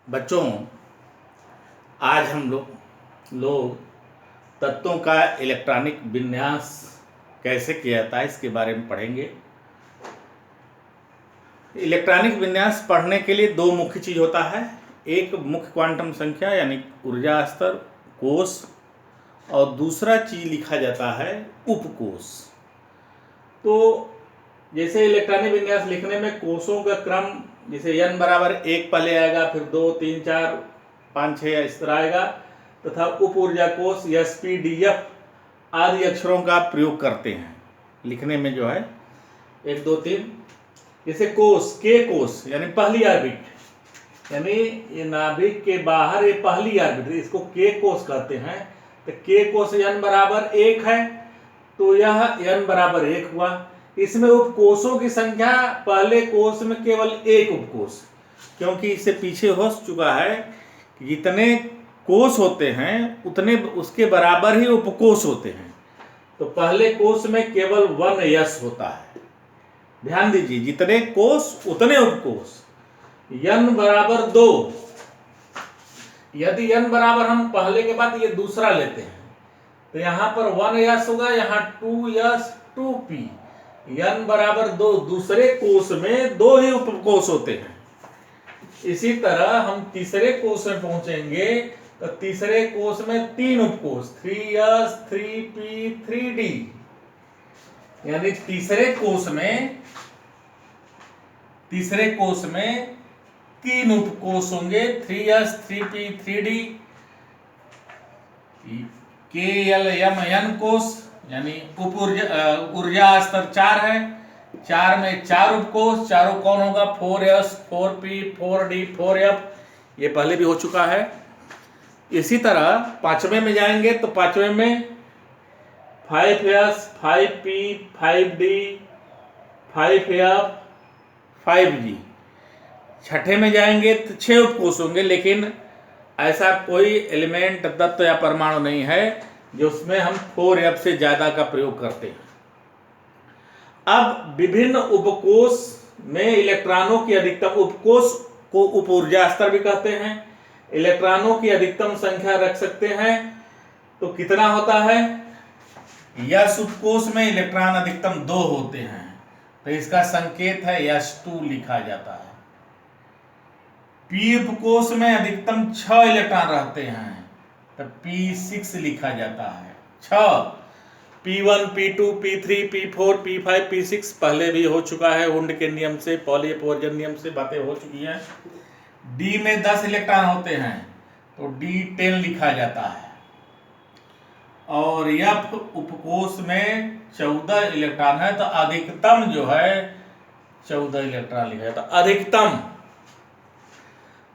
बच्चों, आज हम लोग तत्वों का इलेक्ट्रॉनिक विन्यास कैसे किया जाता है इसके बारे में पढ़ेंगे। इलेक्ट्रॉनिक विन्यास पढ़ने के लिए दो मुख्य चीज होता है। एक मुख्य क्वांटम संख्या यानी ऊर्जा स्तर कोश, और दूसरा चीज लिखा जाता है उपकोश। तो जैसे इलेक्ट्रॉनिक विन्यास लिखने में कोशों का क्रम जैसे n बराबर 1 पहले आएगा, फिर 2 3 4 5 6 इस तरह आएगा, तथा उप ऊर्जा कोश SP DF आदि अक्षरों का प्रयोग करते हैं लिखने में जो है 1 2 3। जैसे कोश के कोश यानी पहली ऑर्बिट, यानी ये नाभिक के बाहर ये पहली ऑर्बिट, इसको के कोश कहते हैं। तो के कोश n बराबर 1 है, तो यह n बराबर 1 हुआ। इसमें उपकोशों की संख्या पहले कोश में केवल एक उपकोश, क्योंकि इससे पीछे हो चुका है कि जितने कोश होते हैं उतने उसके बराबर ही उपकोश होते हैं। तो पहले कोश में केवल 1s होता है। ध्यान दीजिए, जितने कोश उतने उपकोश। n बराबर 2, यदि n बराबर हम पहले के बाद ये दूसरा लेते हैं तो यहां पर 1s होगा, यहां 2s 2p। n बराबर 2, दूसरे कोश में 2 ही उपकोश होते हैं। इसी तरह हम तीसरे कोश में पहुंचेंगे तो तीसरे कोश में 3 उपकोश 3s 3p 3d, यानी तीसरे कोश में 3 उपकोश होंगे 3s 3p 3d। KLMN कोश यानी उप ऊर्जा स्तर 4 है। 4 में 4 उपकोश, चारों कौन होगा 4s 4p 4d 4f, ये पहले भी हो चुका है। इसी तरह पांचवें में जाएंगे तो पांचवें में 5s 5p 5d 5f 5g। छठे में जाएंगे तो 6 उपकोश होंगे, लेकिन ऐसा कोई एलिमेंट तत्व या परमाणु नहीं है जो उसमें हम 4f से ज्यादा का प्रयोग करते हैं। अब विभिन्न उपकोश में इलेक्ट्रॉनों की अधिकतम, उपकोश को उप ऊर्जा स्तर भी कहते हैं, इलेक्ट्रॉनों की अधिकतम संख्या रख सकते हैं। तो कितना होता है? यस उपकोश में इलेक्ट्रॉन अधिकतम 2 होते हैं, तो इसका संकेत है S2 लिखा जाता है। P उपकोश में अधिकतम 6 इलेक्ट्रॉन रहते हैं, तो P6 लिखा जाता है। 6 P1 P2 P3 P4 P5 P6 पहले भी हो चुका है, हुंड के नियम से, पॉली अपवर्जन नियम से बातें हो चुकी हैं। D में 10 इलेक्ट्रॉन होते हैं, तो D10 लिखा जाता है। और F उपकोश में 14 इलेक्ट्रॉन है, तो अधिकतम जो है 14 इलेक्ट्रॉन लिखा जाता है। अधिकतम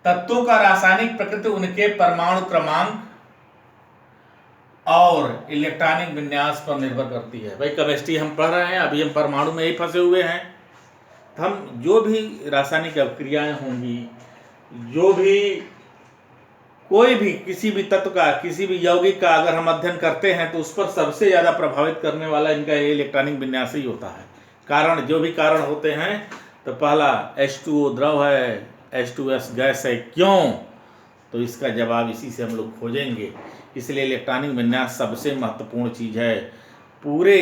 तत्वों का रासायनिक प्रकृति उनके परमाणु क्रमांक और इलेक्ट्रॉनिक विन्यास पर निर्भर करती है। भाई केमिस्ट्री हम पढ़ रहे हैं, अभी हम परमाणु में ही फंसे हुए हैं। तो हम जो भी रासायनिक अभिक्रियाएं होंगी, जो भी कोई भी किसी भी तत्व का, किसी भी यौगिक का अगर हम अध्ययन करते हैं तो उस पर सबसे ज्यादा प्रभावित करने वाला इनका ये इलेक्ट्रॉनिक विन्यास ही होता है। कारण जो भी कारण होते हैं, तो पहला H2O द्रव है, H2S गैस है, क्यों? तो इसका जवाब इसी से हम लोग खोजेंगे। इसलिए इलेक्ट्रॉनिक विन्यास सबसे महत्वपूर्ण चीज है। पूरे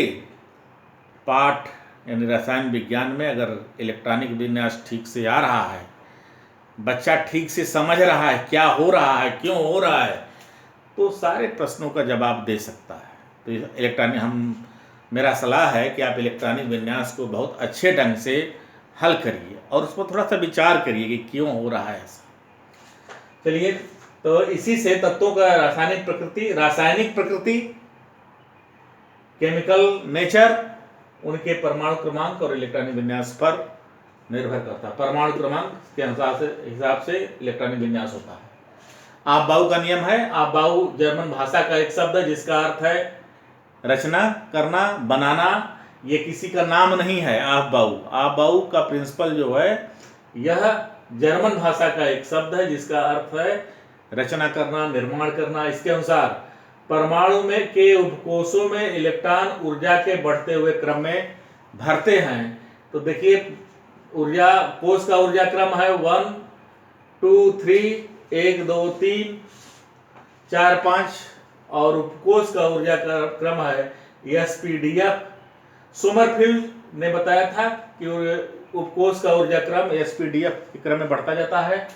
पाठ यानी रसायन विज्ञान में अगर इलेक्ट्रॉनिक विन्यास ठीक से आ रहा है, बच्चा ठीक से समझ रहा है क्या हो रहा है, क्यों हो रहा है, तो सारे प्रश्नों का जवाब दे सकता है। तो इलेक्ट्रॉनिक मेरा सलाह है कि आप इलेक्ट्रॉनिक विन्यास को बहुत अच्छे ढंग से हल करिए और उस पर थोड़ा सा विचार करिए कि क्यों हो रहा है ऐसा। चलिए, तो इसी से तत्वों का रासायनिक प्रकृति केमिकल नेचर, उनके परमाणु क्रमांक और इलेक्ट्रॉनिक विन्यास पर निर्भर करता है। परमाणु क्रमांक के हिसाब से इलेक्ट्रॉनिक विन्यास होता है। आप-बाऊ का नियम है। आप-बाऊ जर्मन भाषा का एक शब्द है जिसका अर्थ है रचना करना, बनाना। ये किसी का नाम नहीं है। आप-बाऊ का प्रिंसिपल जो है, यह जर्मन भाषा का एक शब्द है जिसका अर्थ है रचना करना, निर्माण करना। इसके अनुसार परमाणु में के उपकोशों में इलेक्ट्रॉन ऊर्जा के बढ़ते हुए क्रम में भरते हैं। तो देखिए, ऊर्जा कोश का ऊर्जा क्रम है 1 2 3 1 2 3 4 5 और उपकोष का ऊर्जा क्रम है SPDF। सोमरफेल्ड ने बताया था कि उपकोष का ऊर्जा क्रम SPDF के क्रम में बढ़ता जाता है।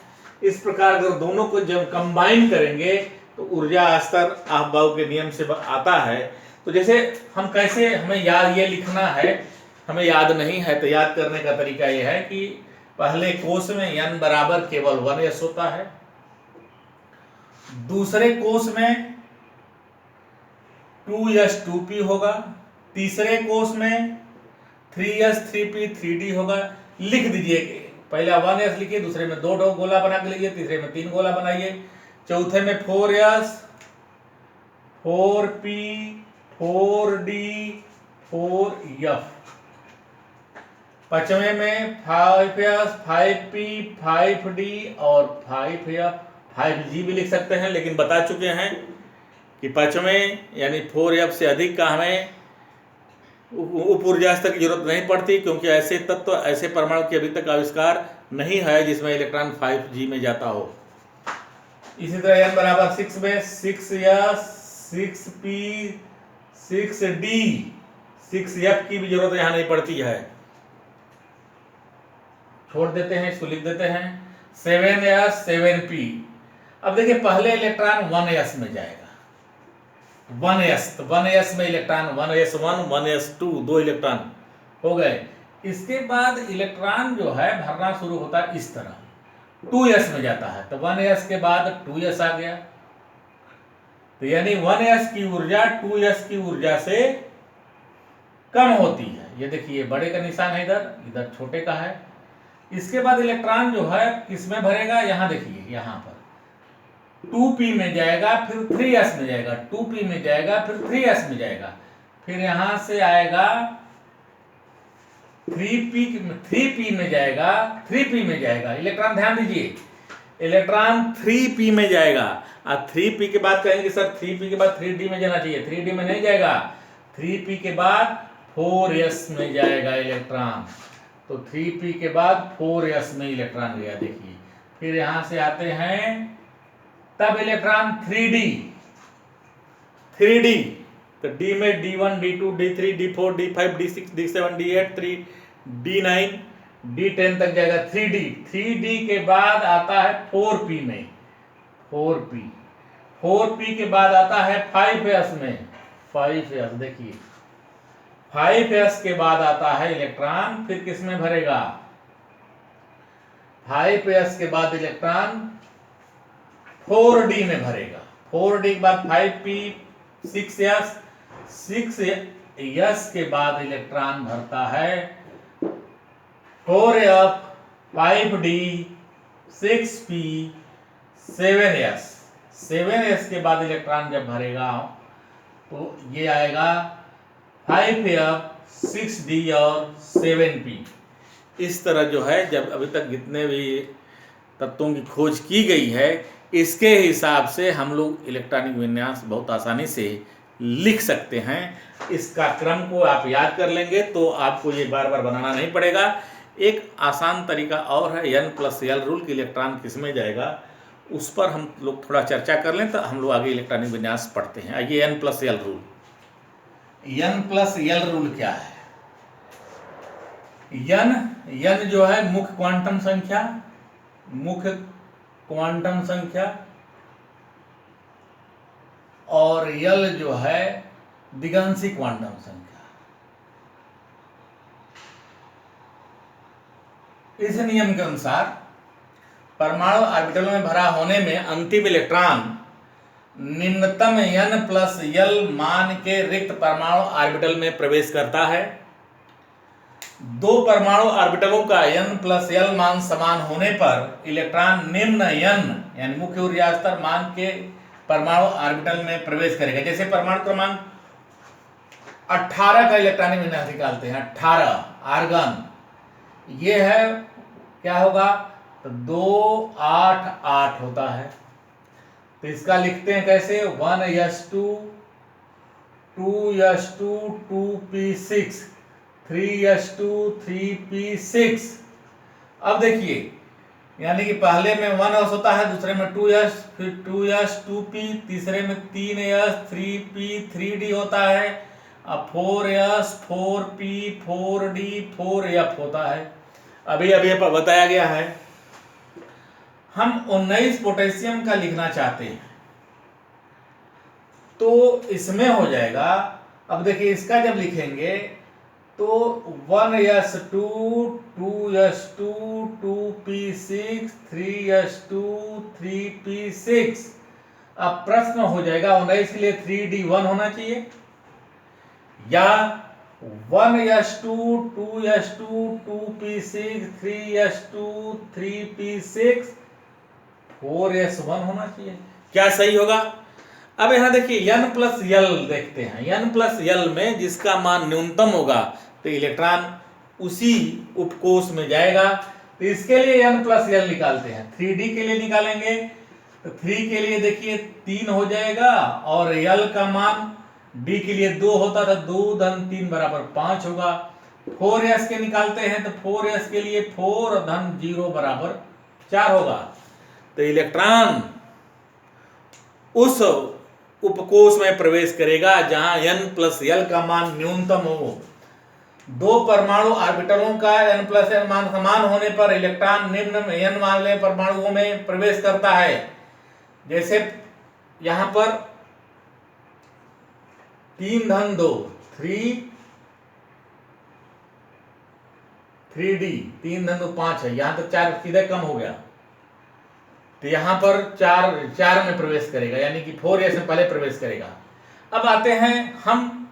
इस प्रकार अगर दोनों को जब कंबाइन करेंगे तो ऊर्जा स्तर अफबाउ के नियम से आता है। तो जैसे हम कैसे, हमें याद ये लिखना है, हमें याद नहीं है तो याद करने का तरीका ये है कि पहले कोष में n बराबर केवल 1s होता है, दूसरे कोष में 2s 2p होगा, तीसरे कोष में 3s 3p 3d होगा। लिख दीजिए, पहले 1s लिखिए, दूसरे में 2 गोला बना के लीजिए, तीसरे में 3 गोला बनाइए, चौथे में 4s 4p 4d 4f, पांचवें में 5s 5p 5d और 5f 5g भी लिख सकते हैं, लेकिन बता चुके हैं कि पांचवें यानी 4f से अधिक का हमें उप ऊर्जा स्तर की जरूरत नहीं पड़ती, क्योंकि ऐसे तत्व, ऐसे परमाणु की अभी तक आविष्कार नहीं है जिसमें इलेक्ट्रॉन 5g में जाता हो। इसी तरह n बराबर 6 में 6s 6p 6d 6f की भी जरूरत यहाँ नहीं पड़ती है, छोड़ देते हैं, इसको लिख देते हैं 7s 7p। अब देखिए पहले इलेक्ट्रॉन 1s में जाएगा, 1s, तो 1s में इलेक्ट्रॉन 1s1 1s2 2 इलेक्ट्रॉन हो गए। इसके बाद इलेक्ट्रॉन जो है भरना शुरू होता है इस तरह, 2s में जाता है, तो 1s के बाद 2s आ गया, तो यानी 1s की ऊर्जा 2s की ऊर्जा से कम होती है। ये देखिए बड़े का निशान है इधर, इधर छोटे का है। इसके बाद इलेक्ट्रॉन जो है किसमें भरेगा, यहां देखिए, यहां पर 2p में जाएगा, फिर 3s में जाएगा, 2p में जाएगा, फिर 3s में जाएगा, फिर यहां से आएगा 3p में जाएगा, 3p में जाएगा। इलेक्ट्रॉन ध्यान दीजिए, इलेक्ट्रॉन 3p में जाएगा, और 3p के बाद कहेंगे सर 3p के बाद 3d में जाना चाहिए, 3d में नहीं जाएगा, 3p के बाद 4s में जाएगा इलेक्ट्रॉन, तो 3p के बाद 4s में इलेक्ट्रॉन गया। देखिए फिर यहां से आते हैं, तब इलेक्ट्रॉन 3d, तो d में d1 d2 d3 d4 d5 d6 d7 d8 d9 d10 तक जाएगा 3d के बाद आता है 4p में, 4p के बाद आता है 5s में, 5s, देखिए 5s के बाद आता है इलेक्ट्रॉन, फिर किस में भरेगा, 5s के बाद इलेक्ट्रॉन 4d में भरेगा, 4d के बाद 5p 6s, 6s के बाद इलेक्ट्रॉन भरता है 4f 5d 6p 7s, 7s के बाद इलेक्ट्रॉन जब भरेगा तो ये आएगा 5f 6d और 7p। इस तरह जो है, जब अभी तक जितने भी तत्वों की खोज की गई है, इसके हिसाब से हम लोग इलेक्ट्रॉनिक विन्यास बहुत आसानी से लिख सकते हैं। इसका क्रम को आप याद कर लेंगे तो आपको ये बार बार बनाना नहीं पड़ेगा। एक आसान तरीका और है, n+l रूल की इलेक्ट्रॉन किस में जाएगा, उस पर हम लोग थोड़ा चर्चा कर लें, तो हम लोग आगे इलेक्ट्रॉनिक विन्यास पढ़ते हैं। आइए n+l रूल। n+l रूल क्या है? n जो है मुख्य क्वांटम संख्या, मुख्य क्वांटम संख्या, और l जो है दिगंशी क्वांटम संख्या। इस नियम के अनुसार परमाणु ऑर्बिटल में भरा होने में अंतिम इलेक्ट्रॉन निम्नतम n+l मान के रिक्त परमाणु ऑर्बिटल में प्रवेश करता है। दो परमाणु ऑर्बिटलों का n+l मान समान होने पर इलेक्ट्रॉन निम्न n यानी मुख्य ऊर्जा स्तर मान के परमाणु ऑर्बिटल में प्रवेश करेगा। जैसे परमाणु क्रमांक 18 का इलेक्ट्रॉनिक विन्यास निकालते हैं, 18 आर्गन, ये है क्या होगा, तो 2 8 8 होता है। तो इसका लिखते हैं कैसे, 1s2 2s2 2p6 3s2 3p6। अब देखिए यानी कि पहले में 1s होता है, दूसरे में 2s, फिर 2s 2p, तीसरे में 3s 3p 3d होता है, अब 4s 4p 4d 4f होता है। अभी अभी बताया गया है। हम 19 पोटेशियम का लिखना चाहते हैं तो इसमें हो जाएगा। अब देखिए इसका जब लिखेंगे तो 1s2 2s2 2p6 3s2 3p6। अब प्रश्न हो जाएगा 19 के लिए 3d1 होना चाहिए, या 1s2 2s2 2p6 3s2 3p6 4s1 होना चाहिए। क्या सही होगा? अब यहां देखिए n प्लस यल देखते हैं। n प्लस यल में जिसका मान न्यूनतम होगा तो इलेक्ट्रॉन उसी उपकोष में जाएगा। तो इसके लिए n प्लस यल निकालते हैं। 3d के लिए निकालेंगे तो 3 के लिए देखिए 3 हो जाएगा, और यल का मान d के लिए 2 होता था, 2 धन 3 बराबर 5 होगा। 4s के निकालते हैं तो 4s के लिए 4 धन 0 बराबर 4 होगा। तो इलेक्ट्रॉन उस उपकोष में प्रवेश करेगा जहां n प्लस यल का मान न्यूनतम हो। दो परमाणु ऑर्बिटलों का n प्लस यल मान समान होने पर इलेक्ट्रॉन निम्न n वाले परमाणुओं में प्रवेश करता है। जैसे यहां पर 3 धन 2 3d 3 धन 2 5 है, यहां तक 4 सीधे कम हो गया, तो यहां पर 4 में प्रवेश करेगा, यानी कि 4s में पहले प्रवेश करेगा। अब आते हैं हम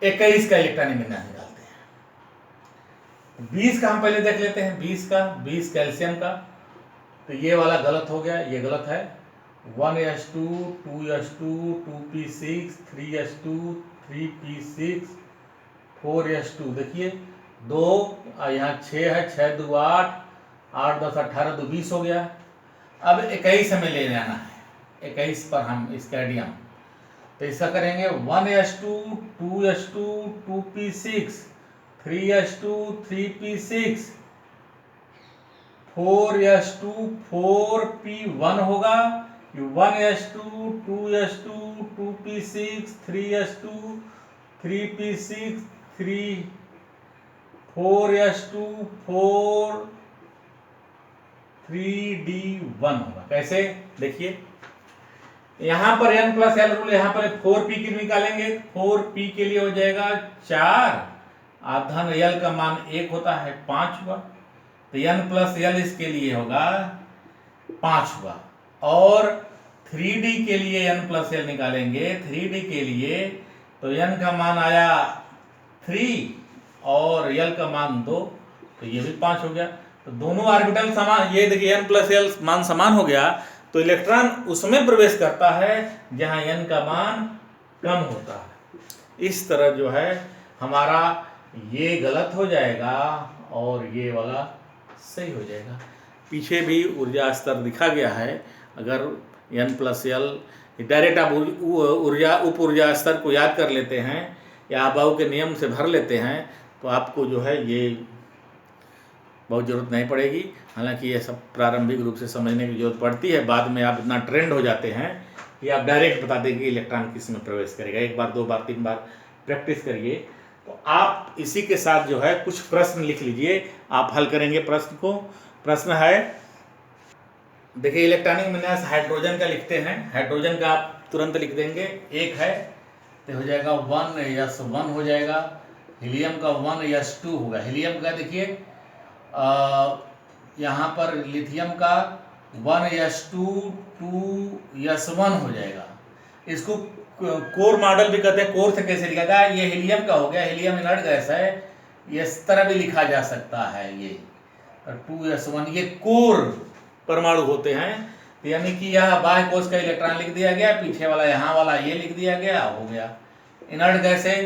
21 का इलेक्ट्रॉनिक विन्यास निकालते हैं। 20 का हम पहले देख लेते हैं। 20 कैल्शियम का, तो ये वाला गलत हो गया, ये गलत है। 1s2 2s2 2p6 3s2 3p6 4s2, देखिए 2 यहाँ 6 है, 6 2 8 8 10 18 2 20 हो गया। अब 21 हमें ले जाना है। 21 पर हम स्कैंडियम, तो इसका करेंगे 1s2 2s2 2p6 3s2 3p6 4s2 4p1 होगा। 1s2 2s2 2p6 3s2 3p6 4s2 4 3d1 होगा। कैसे? देखिए यहां पर n प्लस एल रूल, यहां पर 4p की निकालेंगे। 4p के लिए हो जाएगा 4, धन यल का मान 1 होता है 5 हुआ, तो n प्लस यल इसके लिए होगा 5 हुआ। और 3d के लिए n प्लस यल निकालेंगे। 3d के लिए तो n का मान आया 3 और यल का मान 2, तो ये भी 5 हो गया। तो दोनों ऑर्बिटल समान, ये देखिए n प्लस यल मान समान हो गया, तो इलेक्ट्रॉन उसमें प्रवेश करता है जहां n का मान कम होता है। इस तरह जो है हमारा ये गलत हो जाएगा और ये वाला सही हो जाएगा। पीछे भी ऊर्जा स्तर दिखा गया है। अगर n प्लस यल डायरेक्ट आप उप ऊर्जा स्तर को याद कर लेते हैं या अबाव के नियम से भर लेते हैं तो आपको जो है ये बहुत ज़रूरत नहीं पड़ेगी। हालांकि ये सब प्रारंभिक रूप से समझने की जरूरत पड़ती है, बाद में आप इतना ट्रेंड हो जाते हैं कि आप डायरेक्ट बता देंगे इलेक्ट्रॉन किस में प्रवेश करेगा। 1 बार 2 बार 3 बार प्रैक्टिस करिए। तो आप इसी के साथ जो है कुछ प्रश्न लिख लीजिए, आप हल करेंगे प्रश्न को। प्रश्न है, देखिए इलेक्ट्रॉनिक विन्यास हाइड्रोजन का लिखते हैं। हाइड्रोजन का आप तुरंत लिख देंगे। 1 है तो हो जाएगा 1s1 हो जाएगा। हीलियम का 1s2 होगा। हीलियम का देखिए यहाँ पर लिथियम का 1s2 2s1 हो जाएगा। इसको कोर मॉडल भी कहते हैं। कोर से कैसे लिखा जाए? ये हीलियम का हो गया, हीलियम इनर्ट गैस है, ये इस तरह भी लिखा जा सकता है। ये 2s1 ये कोर परमाणु होते हैं, यानी कि यह बाह्य कोश का इलेक्ट्रॉन लिख दिया गया, पीछे वाला यहाँ वाला ये लिख दिया गया, हो गया। इनर्ट गैस है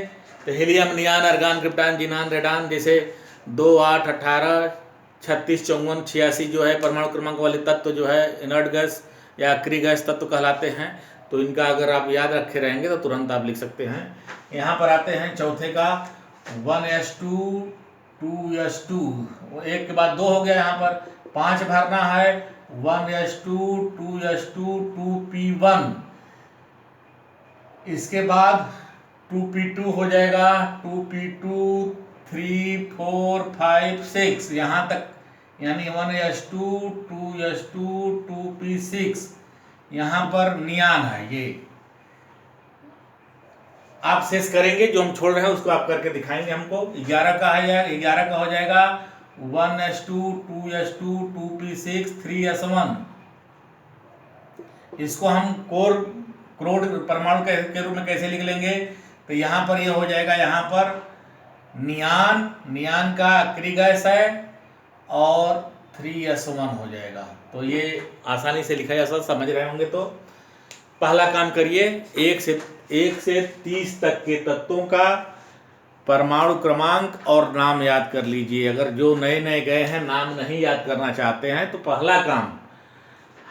तो हीलियम, नियान, अर्गान, क्रिप्टॉन, जिनान, रेडान जैसे 2 8 18 36 54 86 जो है परमाणु क्रमांक वाले तत्व जो है इनर्ट गैस या अक्रिय गैस तत्व कहलाते हैं। तो इनका अगर आप याद रखे रहेंगे तो तुरंत आप लिख सकते हैं। यहाँ पर आते हैं चौथे का 1s2 2s2, 1 के बाद 2 हो गया यहाँ पर, 5 भरना है, 1s2 2s2 2p1, इसके बाद 2p2 हो जाएगा, 2p2 3 4 5 6 यहाँ तक, यानी 1s2 2s2 2p6 यहाँ पर नियान है। ये आप शेष करेंगे, जो हम छोड़ रहे हैं उसको आप करके दिखाएंगे हमको। 11 का है यार, 11 का हो जाएगा 1s2 2s2 2p6 3s1। इसको हम क्रोड परमाणु के रूप में कैसे लिख लेंगे, तो यहाँ पर ये हो जाएगा, यहाँ पर नियान का आखिरी गैस है और 3s1 हो जाएगा। तो ये आसानी से लिखा जा सकता, समझ रहे होंगे। तो पहला काम करिए, 1 से 30 तक के तत्वों का परमाणु क्रमांक और नाम याद कर लीजिए। अगर जो नए नए गए हैं, नाम नहीं याद करना चाहते हैं, तो पहला काम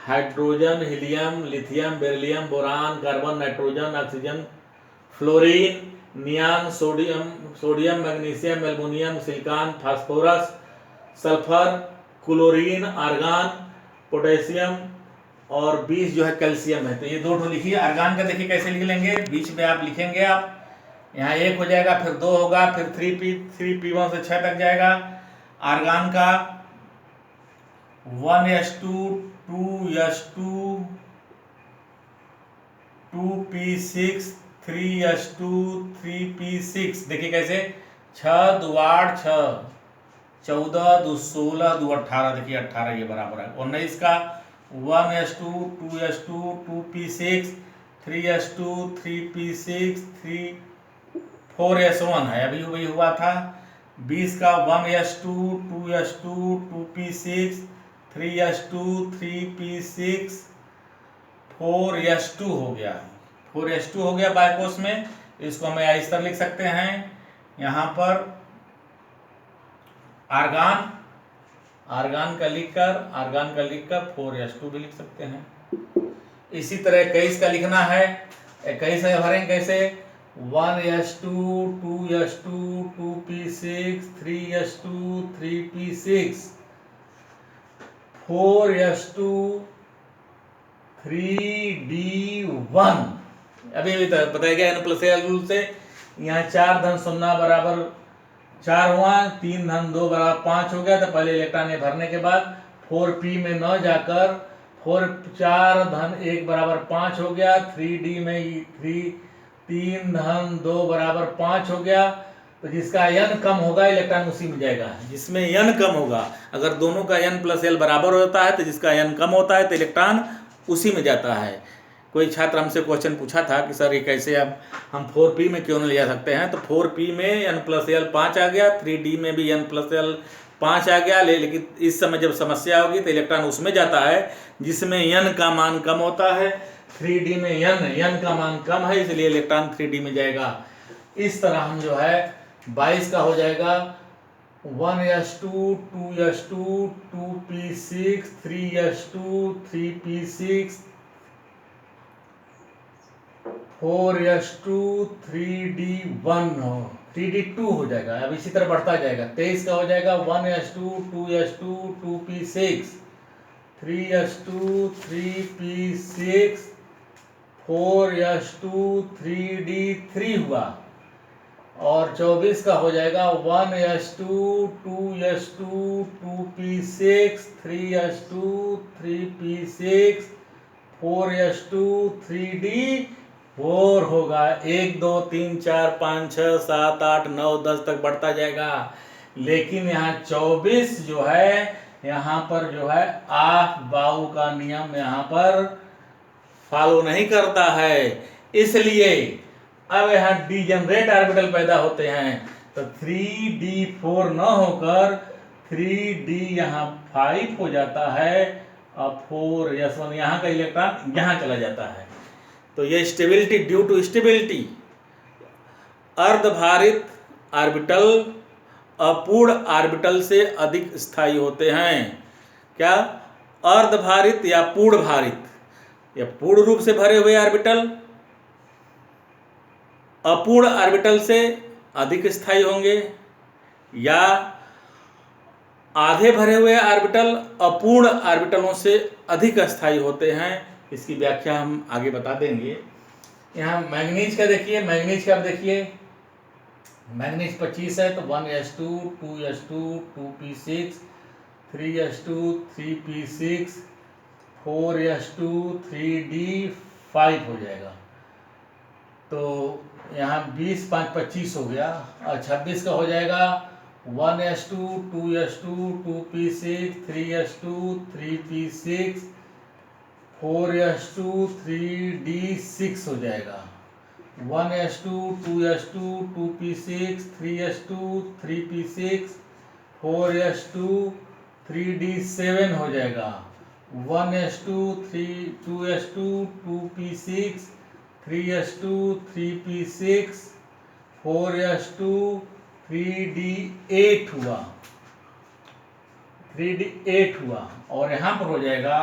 hydrogen, helium, lithium, beryllium, boron, carbon, nitrogen, oxygen, fluorine, neon, sodium, magnesium, aluminium, silicon, phosphorus, sulphur, chlorine, argon, potassium और 20 जो है कैल्शियम है। तो ये 2 लिखिए। आर्गन का देखिए कैसे लिख लेंगे, बीच में आप लिखेंगे, आप यहाँ 1 हो जाएगा, फिर 2 होगा, फिर 3p1 से 6 तक जाएगा। आर्गन का 1s2 2s2 2p6 3s2 3p6, देखिए कैसे, 6 2 8 6 14 2 16 2 18, देखिए 18 ये बराबर है 19 का 1s2 2s2 2p6 3s2 3p6 4s1 है, अभी वही हुआ था। 20 का 1s2 2s2 2p6 3s2 3p6 4s2 हो गया, 4s2 हो गया बायकोस में। इसको हम इस तरह लिख सकते हैं, यहाँ पर आर्गन का लिखकर 4s2 भी लिख सकते हैं। इसी तरह 21 का लिखना है, 21 भरेंगे कैसे, 1s2 2s2 2p6 3s2 3p6 4s2 3d1। अभी बताया गया n+l रूल से। यहाँ 4 धन 0 बराबर 4 हुआ, 3 धन 2 बराबर 5 हो गया। तो पहले इलेक्ट्रॉन भरने के बाद 4p में न जाकर 4 धन 1 बराबर 5 हो गया, 3d में 3 धन 2 बराबर 5 हो गया। तो जिसका n कम होगा इलेक्ट्रॉन उसी में जाएगा, जिसमें n कम होगा। अगर दोनों का n+l बराबर होता है तो जिसका n कम होता है तो इलेक्ट्रॉन उसी में जाता है। कोई छात्र हमसे क्वेश्चन पूछा था कि सर ये कैसे अब हम 4p में क्यों नहीं ले जा सकते हैं, तो 4p में n+l 5 आ गया, 3d में भी n+l 5 आ गया। लेकिन इस समय जब समस्या होगी तो इलेक्ट्रॉन उसमें जाता है जिसमें n का मान कम होता है। 3d में n का मान कम है, इसलिए इलेक्ट्रॉन 3d में जाएगा। इस तरह हम जो है 22 का हो जाएगा 1s2 2s2 2p6 3s2 3p6 4s2 3d1 3d2 हो जाएगा। अब इसी तरह बढ़ता जाएगा। 23 का हो जाएगा 1s2 2s2 2p6 3s2 3p6 4s2 3d3 हुआ। और 24 का हो जाएगा 1s2 2s2 2p6 3s2 3p6 4s2 3d4 होगा। 1 2 3 4 5 6 7 8 9 10 तक बढ़ता जाएगा। लेकिन यहाँ 24 जो है, यहाँ पर जो है बाउ का नियम यहाँ पर फॉलो नहीं करता है, इसलिए अब यहाँ डिजेनरेट ऑर्बिटल पैदा होते हैं। तो 3d4 न होकर 3d यहाँ 5 हो जाता है और 4s1 यहाँ का इलेक्ट्रॉन यहाँ चला जाता है। तो ये स्टेबिलिटी, ड्यू टू स्टेबिलिटी अर्धभारित ऑर्बिटल अपूर्ण ऑर्बिटल से अधिक स्थायी होते हैं। क्या? अर्धभारित या पूर्ण भारित, या पूर्ण रूप से भरे हुए ऑर्बिटल अपूर्ण ऑर्बिटल से अधिक स्थायी होंगे, या आधे भरे हुए ऑर्बिटल अपूर्ण ऑर्बिटलों से अधिक अस्थायी होते हैं। इसकी व्याख्या हम आगे बता देंगे। यहाँ मैंगनीज का देखिए, मैंगनीज का देखिए, मैंगनीज 25 है तो 1s2 2s2 2p6 3s2 3p6 4s2 3d5 हो जाएगा। तो यहाँ 20 5 25 हो गया और 26 का हो जाएगा 1s2 2s2 2p6 3s2 3p6 4s2 3d6 हो जाएगा। 1s2 2s2 2p6 3s2 3p6 4s2 3d7 हो जाएगा। 1s2 2s2 2p6 3s2 3p6 4s2 3d8 हुआ, 3d8 हुआ। और यहाँ पर हो जाएगा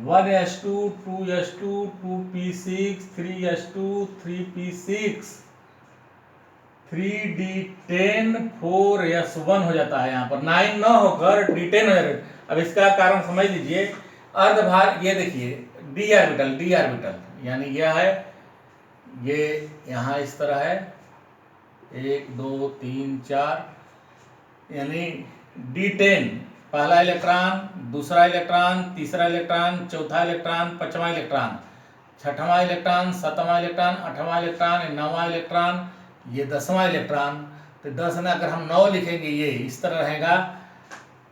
1s2 2s2 2p6 3s2 3p6 3d10 4s1 हो जाता है। यहाँ पर 9 न होकर d10 हो जाएगा। अब इसका कारण समझ लीजिए। अर्धभार, ये देखिए डी ऑर्बिटल यानी यह है, ये यहाँ इस तरह है 1 2 3 4, यानी d10 पहला इलेक्ट्रॉन, दूसरा इलेक्ट्रॉन, तीसरा इलेक्ट्रॉन, चौथा इलेक्ट्रॉन, पांचवा इलेक्ट्रॉन, छठवां इलेक्ट्रॉन, सातवां इलेक्ट्रॉन, आठवां इलेक्ट्रॉन, नौवां इलेक्ट्रॉन, ये 10वां इलेक्ट्रॉन। तो 10 में अगर हम 9 लिखेंगे ये इस तरह रहेगा।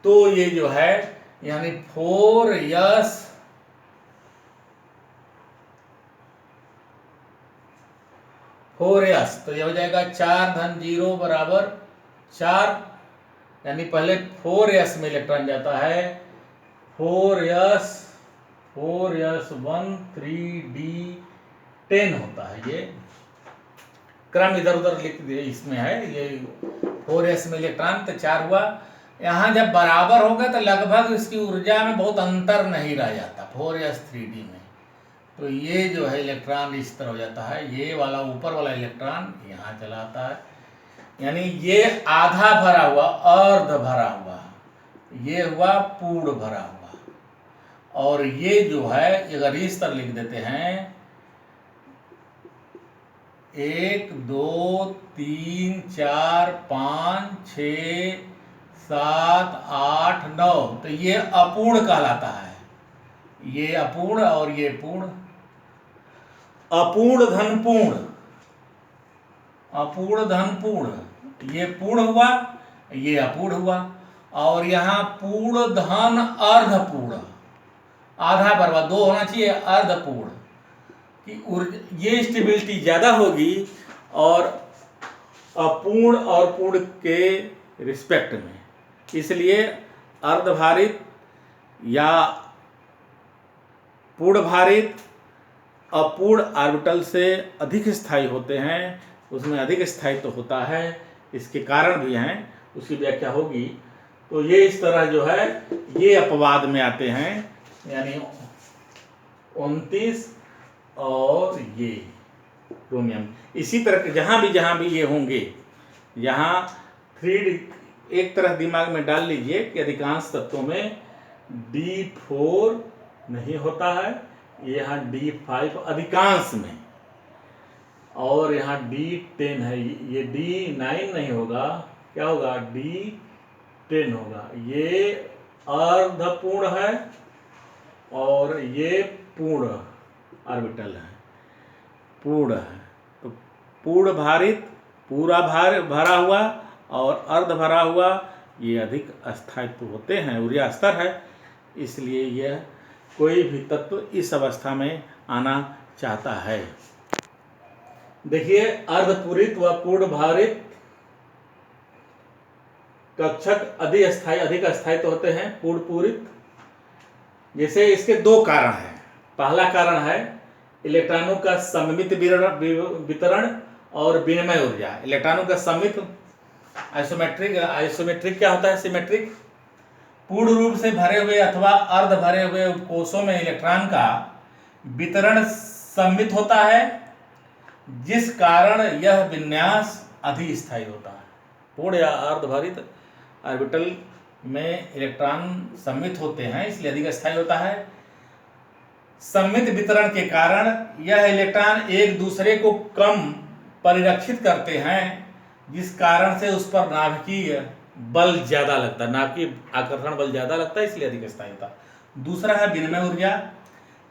तो ये जो है यानी 4s 4s, तो ये हो जाएगा 4 धन 0 बराबर 4, यानी पहले 4s में इलेक्ट्रॉन जाता है। 4s 1 3d10 होता है। ये क्रम इधर उधर लिख दिए, इसमें है ये 4s में इलेक्ट्रॉन तो 4 हुआ। यहाँ जब बराबर होगा तो लगभग इसकी ऊर्जा में बहुत अंतर नहीं रह जाता 4s 3d में। तो ये जो है इलेक्ट्रॉन इस तरह हो जाता है। ये वाला ऊपर वाला इलेक्ट्रॉन यहाँ चला आता है, यानी ये आधा भरा हुआ, अर्ध भरा हुआ, ये हुआ पूर्ण भरा हुआ। और ये जो है अगर इस तरह लिख देते हैं 1 2 3 4 5 6 7 8 9, तो ये अपूर्ण कहलाता है। ये अपूर्ण और ये पूर्ण। अपूर्ण धन पूर्ण, अपूर्ण धन पूर्ण, ये पूर्ण हुआ, ये अपूर्ण हुआ। और यहाँ पूर्ण धन अर्धपूर्ण, आधा बराबर 2 होना चाहिए, अर्धपूर्ण कि ये स्टेबिलिटी ज़्यादा होगी और अपूर्ण और पूर्ण के रिस्पेक्ट में। इसलिए अर्धभारित या पूर्ण भारित अपूर्ण ऑर्बिटल से अधिक स्थायी होते हैं, उसमें अधिक स्थायित्व तो होता है। इसके कारण भी हैं, उसकी व्याख्या होगी। तो ये इस तरह जो है ये अपवाद में आते हैं, यानी 29 और ये क्रोमियम। इसी तरह के जहाँ भी ये होंगे, यहाँ 3D एक तरह दिमाग में डाल लीजिए कि अधिकांश तत्वों में D4 नहीं होता है, यहाँ D5 अधिकांश में, और यहाँ D10 है। ये D9 नहीं होगा, क्या होगा, D10 होगा। ये अर्धपूर्ण है और ये पूर्ण ऑर्बिटल है, पूर्ण है। तो पूर्ण भारित, पूरा भरा हुआ और अर्ध भरा हुआ, ये अधिक अस्थायित्व होते हैं, ऊर्जा स्तर है। इसलिए यह कोई भी तत्व इस अवस्था में आना चाहता है। देखिए अर्धपूरित व पूर्ण भारित कक्षक अधिक अस्थायित्व होते हैं पूर्ण पूरित। जैसे इसके 2 कारण हैं। पहला कारण है इलेक्ट्रॉनों का सममित वितरण और विनिमय ऊर्जा। इलेक्ट्रॉनों का सममित, आइसोमेट्रिक क्या होता है, सिमेट्रिक। पूर्ण रूप से भरे हुए अथवा अर्ध भरे हुए कोशों में इलेक्ट्रॉन का वितरण सममित होता है, जिस कारण यह विन्यास अधिस्थायी होता है। पूर्ण या अर्धभारित ऑर्बिटल में इलेक्ट्रॉन सम्मिलित होते हैं, इसलिए अधिक स्थायी होता है। सम्मिलित वितरण के कारण यह इलेक्ट्रॉन एक दूसरे को कम परिरक्षित करते हैं, जिस कारण से उस पर नाभिकीय बल ज्यादा लगता है, नाभिकीय आकर्षण बल ज्यादा लगता है, इसलिए अधिक स्थायी होता है। दूसरा है विनिमय ऊर्जा।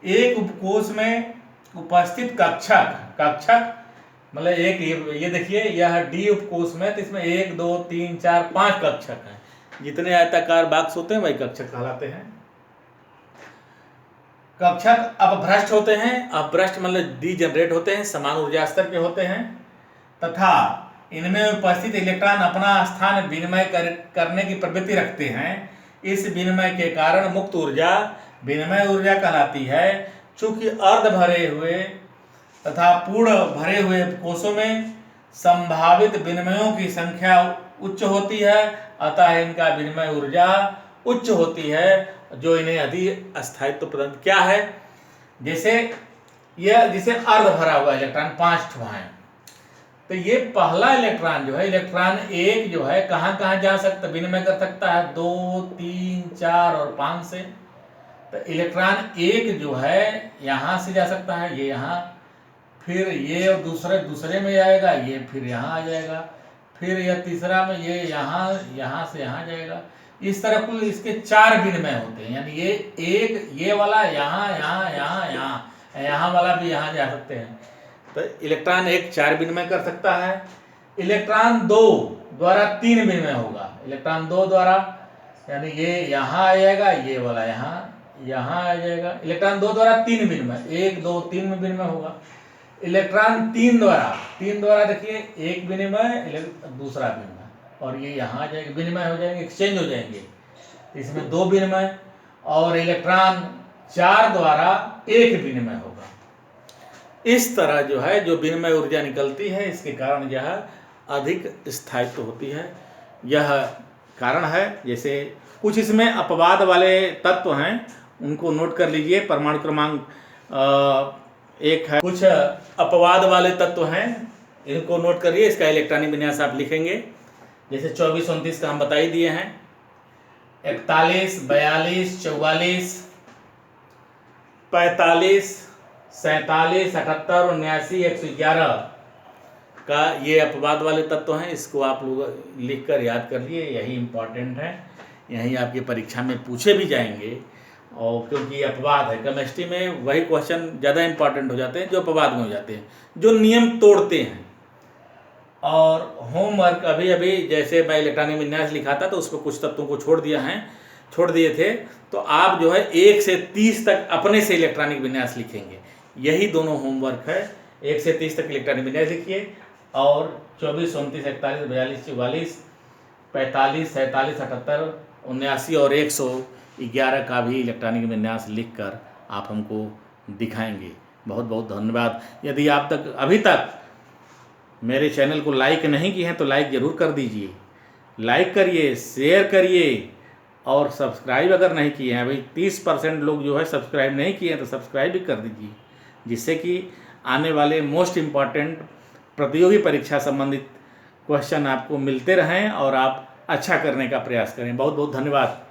एक उपकोष में उपस्थित कक्षक मतलब एक ये देखिए, यह डी उपकोष में, तो इसमें 1 2 3 4 5 कक्षक हैं। जितने आयताकार बॉक्स होते हैं वही कक्षक कहलाते हैं। कक्षक अपभ्रष्ट होते हैं, अपभ्रष्ट मतलब डीजनरेट होते हैं, समान ऊर्जा स्तर के होते हैं, तथा इनमें उपस्थित इलेक्ट्रॉन अपना स्थान विनिमय करने की प्रवृत्ति रखते हैं। इस विनिमय के कारण मुक्त ऊर्जा विनिमय ऊर्जा कहलाती है। चूंकि अर्ध भरे हुए तथा पूर्ण भरे हुए कोषों में संभावित विनिमयों की संख्या उच्च होती है, अतः इनका विनिमय ऊर्जा उच्च होती है, जो इन्हें अधिक स्थायित्व प्रदान। क्या है, जैसे जिसे अर्ध भरा हुआ इलेक्ट्रॉन 5 ठो है, तो ये पहला इलेक्ट्रॉन जो है, इलेक्ट्रॉन 1 जो है कहाँ कहाँ जा सकता, विनिमय कर सकता है 2 3 4 और 5 से। तो इलेक्ट्रॉन 1 जो है यहाँ से जा सकता है, ये यहाँ, फिर ये दूसरे में जाएगा, ये फिर यहाँ आ जाएगा, फिर यह तीसरा में ये यहाँ से यहाँ जाएगा। इस तरह कुल इसके 4 विनिमय होते हैं, यानी ये वाला यहाँ वाला भी यहाँ जा सकते हैं। तो इलेक्ट्रॉन 1 4 विनिमय कर सकता है। इलेक्ट्रॉन 2 द्वारा 3 विनिमय होगा। इलेक्ट्रॉन 2 द्वारा यानी ये यहाँ आ जाएगा, ये वाला यहाँ आ जाएगा। इलेक्ट्रॉन 2 द्वारा 3 विनिमय, 1 2 3 में विनिमय होगा। इलेक्ट्रॉन 3 द्वारा देखिए 1 विनिमय, दूसरा विनिमय, और ये यहाँ आ जाएगा, विनिमय हो जाएंगे, एक्सचेंज हो जाएंगे, इसमें 2 विनिमय। और इलेक्ट्रॉन 4 द्वारा 1 विनिमय होगा। इस तरह जो है जो विनिमय ऊर्जा निकलती है, इसके कारण यह अधिक स्थायित्व होती है, यह कारण है। जैसे कुछ इसमें अपवाद वाले तत्व हैं, उनको नोट कर लीजिए। परमाणु क्रमांक 1 है, कुछ अपवाद वाले तत्व हैं, इनको नोट करिए। इसका इलेक्ट्रॉनिक विन्यास आप लिखेंगे, जैसे 24 29 का हम बता ही दिए हैं। 41 42 44 45 47 78 79 111 का ये अपवाद वाले तत्व हैं। इसको आप लोग लिख कर याद कर लिए, यही इम्पॉर्टेंट है, यही आपकी परीक्षा में पूछे भी जाएंगे। और क्योंकि ये अपवाद है, केमिस्ट्री में वही क्वेश्चन ज़्यादा इंपॉर्टेंट हो जाते हैं जो अपवाद में हो जाते हैं, जो नियम तोड़ते हैं। और होमवर्क अभी जैसे मैं इलेक्ट्रॉनिक विन्यास लिखा था, तो उस पर कुछ तत्वों को छोड़ दिए थे, तो आप जो है 1 से 30 तक अपने से इलेक्ट्रॉनिक विन्यास लिखेंगे। यही दोनों होमवर्क है, 1 से 30 तक इलेक्ट्रॉनिक विन्यास लिखिए, और 24 29 41 42 44 45 47 78 79 और 111 का भी इलेक्ट्रॉनिक विन्यास लिखकर आप हमको दिखाएंगे। बहुत बहुत धन्यवाद। यदि आप अभी तक मेरे चैनल को लाइक नहीं किए हैं तो लाइक ज़रूर कर दीजिए, लाइक करिए, शेयर करिए, और सब्सक्राइब अगर नहीं किए हैं, अभी 30% लोग जो है सब्सक्राइब नहीं किए हैं, तो सब्सक्राइब भी कर दीजिए, जिससे कि आने वाले मोस्ट इम्पॉर्टेंट प्रतियोगी परीक्षा संबंधित क्वेश्चन आपको मिलते रहें और आप अच्छा करने का प्रयास करें। बहुत बहुत धन्यवाद।